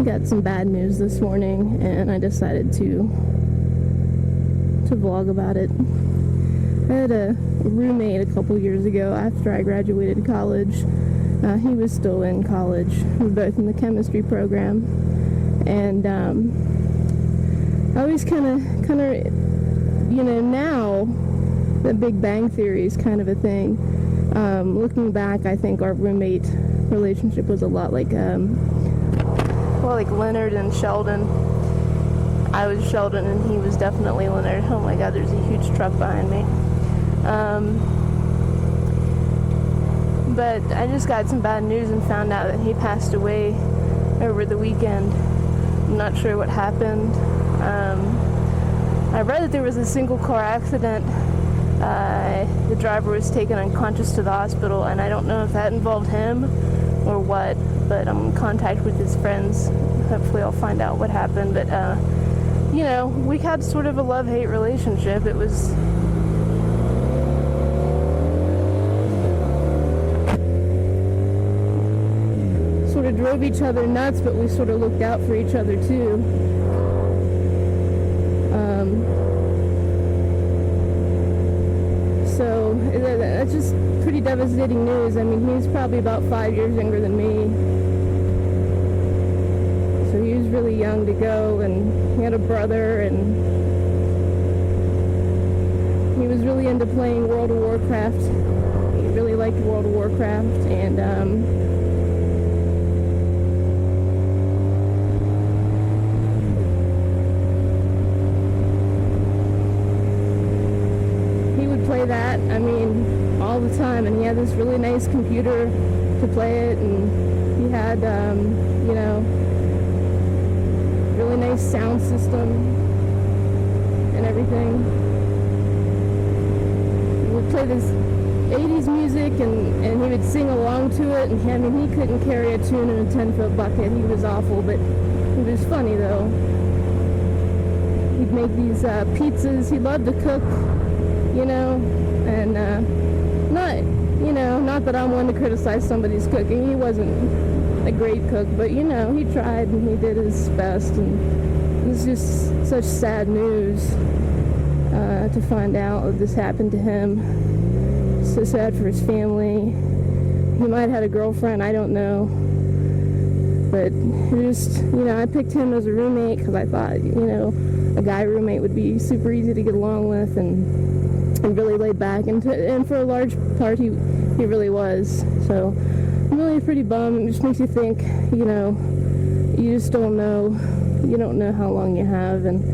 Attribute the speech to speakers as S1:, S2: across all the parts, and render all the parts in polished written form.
S1: got some bad news this morning, and I decided to vlog about it. I had a roommate a couple years ago after I graduated college. He was still in college. We were both in the chemistry program, and I always kind of, now the Big Bang Theory is kind of a thing. Looking back, I think our roommate relationship was a lot like Leonard and Sheldon. I was Sheldon and he was definitely Leonard. Oh my God, there's a huge truck behind me. But I just got some bad news and found out that he passed away over the weekend. I'm not sure what happened. I read that there was a single car accident. The driver was taken unconscious to the hospital, and I don't know if that involved him or what, but I'm in contact with his friends. Hopefully I'll find out what happened. But we had sort of a love-hate relationship. It was sort of drove each other nuts, but we sort of looked out for each other too. So that's just pretty devastating news. I mean, he's probably about 5 years younger than me. So he was really young to go, and he had a brother, and he was really into playing World of Warcraft. He really liked World of Warcraft, and play that, all the time, and he had this really nice computer to play it, and he had, really nice sound system and everything. He would play this 80s music, and he would sing along to it, and he couldn't carry a tune in a 10-foot bucket. He was awful, but he was funny, though. He'd make these pizzas. He loved to cook, and not that I'm one to criticize somebody's cooking. He wasn't a great cook, but he tried and he did his best, and it was just such sad news to find out that this happened to him. So sad for his family. He might have had a girlfriend, I don't know, but I picked him as a roommate because I thought a guy roommate would be super easy to get along with, and really laid back, and for a large part he really was. So I'm really pretty bummed. It just makes you think, you just don't know. You don't know how long you have, and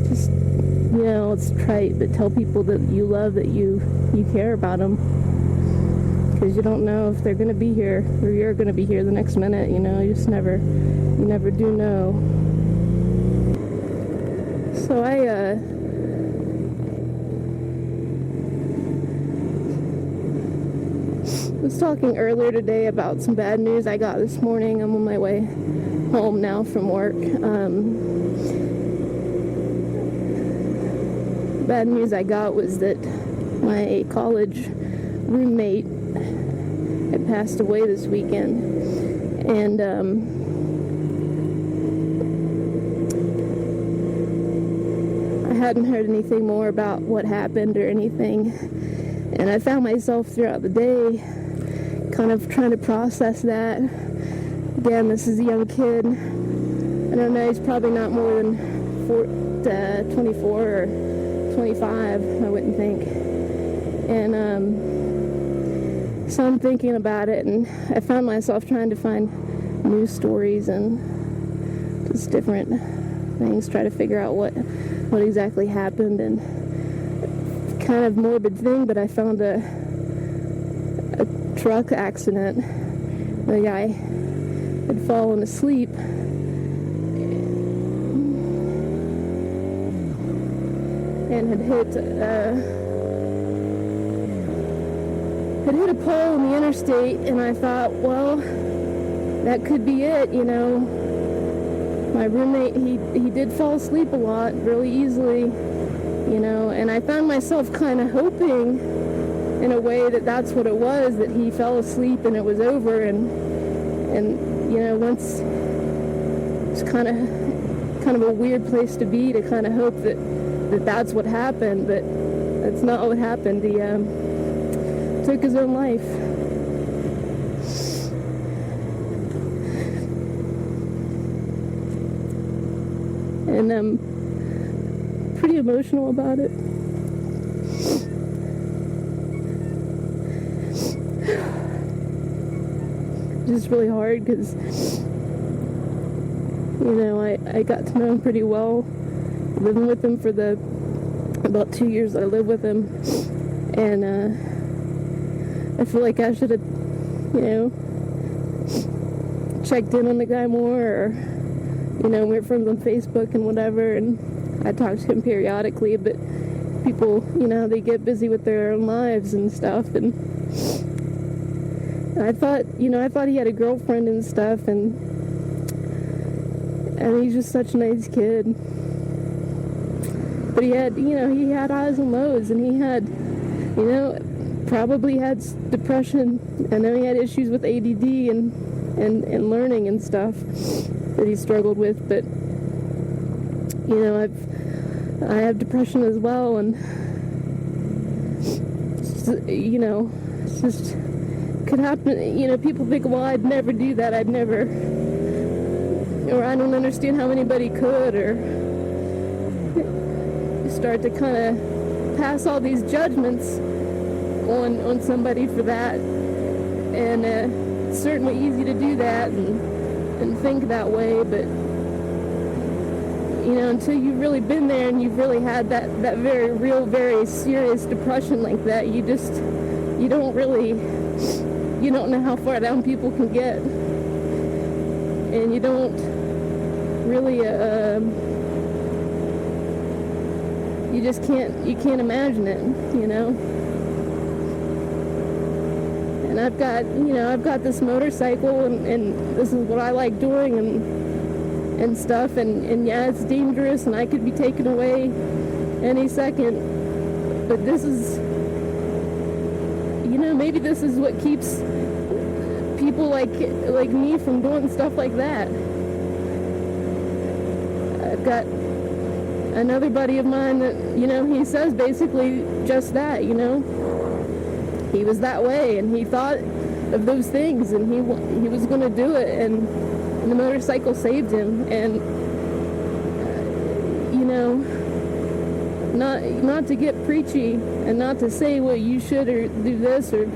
S1: just, it's trite, but tell people that you love, that you care about them, because you don't know if they're going to be here, or you're going to be here the next minute. You never do know. So I was talking earlier today about some bad news I got this morning. I'm on my way home now from work. Bad news I got was that my college roommate had passed away this weekend, and I hadn't heard anything more about what happened or anything, and I found myself throughout the day kind of trying to process that. Again, this is a young kid. I don't know, he's probably not more than 24 or 25, I wouldn't think. And so I'm thinking about it, and I found myself trying to find news stories and just different things, try to figure out what exactly happened. And kind of morbid thing, but I found a truck accident. The guy had fallen asleep and had hit a pole in the interstate, and I thought, well, that could be it. My roommate, he did fall asleep a lot, really easily, and I found myself kind of hoping in a way that that's what it was, that he fell asleep and it was over, and once it's kind of a weird place to be, to kind of hope that that's what happened, but that's not what happened. He took his own life. And I'm pretty emotional about it. Just really hard because, you know, I got to know him pretty well, living with him for the about 2 years that I lived with him, and I feel like I should have, you know, checked in on the guy more, or, you know, we were friends on Facebook and whatever, and I talked to him periodically, but people, you know, they get busy with their own lives and stuff, and I thought he had a girlfriend and stuff, and he's just such a nice kid. But he had, you know, he had highs and lows, and he had, you know, probably had depression. I know he had issues with ADD and learning and stuff that he struggled with, but, you know, I have depression as well, and, you know, it's just could happen. You know, people think, well, I'd never do that, or I don't understand how anybody could, or start to kind of pass all these judgments on somebody for that, and it's certainly easy to do that and think that way, but, you know, until you've really been there and you've really had that very real, very serious depression like that, you don't know how far down people can get, and you don't really, you just can't imagine it, you know. And I've got this motorcycle, and this is what I like doing, and stuff, and yeah, it's dangerous, and I could be taken away any second, but this is, you know, maybe this is what keeps people like me from doing stuff like that. I've got another buddy of mine that, you know, he says basically just that, you know. He was that way, and he thought of those things, and he was going to do it, and the motorcycle saved him, and, you know, not to get preachy and not to say, well, you should or do this or,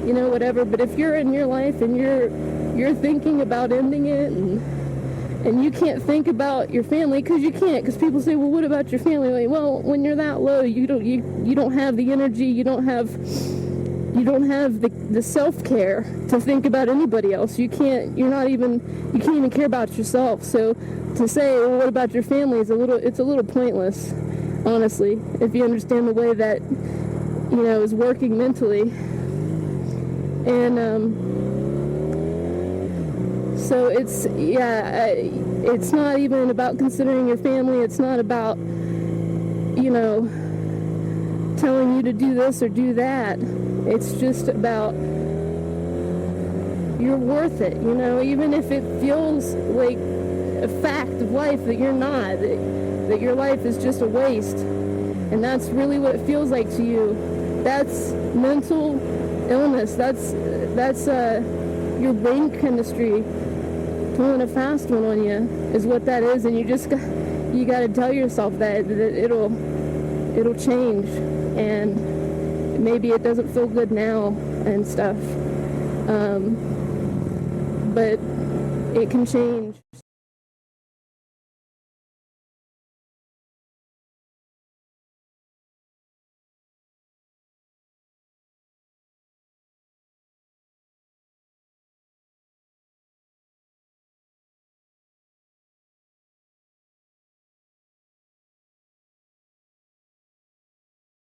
S1: you know, whatever, but if you're in your life and you're thinking about ending it, and you can't think about your family, because you can't, because people say, well, what about your family? Like, well, when you're that low, you don't have the energy, you don't have the self-care to think about anybody else. You can't even care about yourself. So to say, well, what about your family, it's a little pointless, honestly, if you understand the way that, you know, is working mentally. And so it's not even about considering your family. It's not about, you know, telling you to do this or do that. It's just about you're worth it, you know, even if it feels like a fact of life that you're not, that your life is just a waste, and that's really what it feels like to you. That's mental illness. That's your brain chemistry pulling a fast one on you is what that is, and you got to tell yourself that it'll change, and maybe it doesn't feel good now and stuff, but it can change.